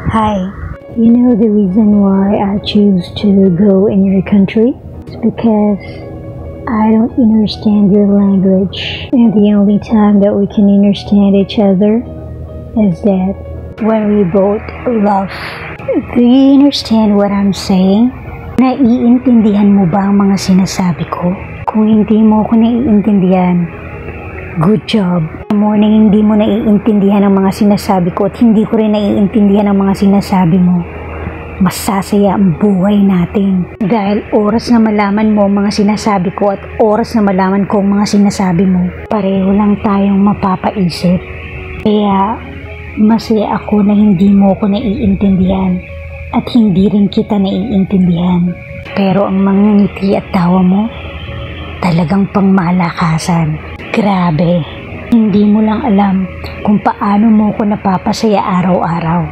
Hi, you know the reason why I choose to go in your country? It's because I don't understand your language, and the only time that we can understand each other is that when we both laugh. Do you understand what I'm saying? Naiintindihan mo ba ang mga sinasabi ko? Kung hindi mo ako naiintindihan, good job. Morning, hindi mo naiintindihan ang mga sinasabi ko at hindi ko rin naiintindihan ang mga sinasabi mo. Masasaya ang buhay natin. Dahil oras na malaman mo ang mga sinasabi ko at oras na malaman ko ang mga sinasabi mo, pareho lang tayong mapapaisip. Kaya masaya ako na hindi mo ako naiintindihan at hindi rin kita naiintindihan. Pero ang mga ngiti at tawa mo, talagang pangmalakasan. Grabe, hindi mo lang alam kung paano mo ko napapasaya araw-araw.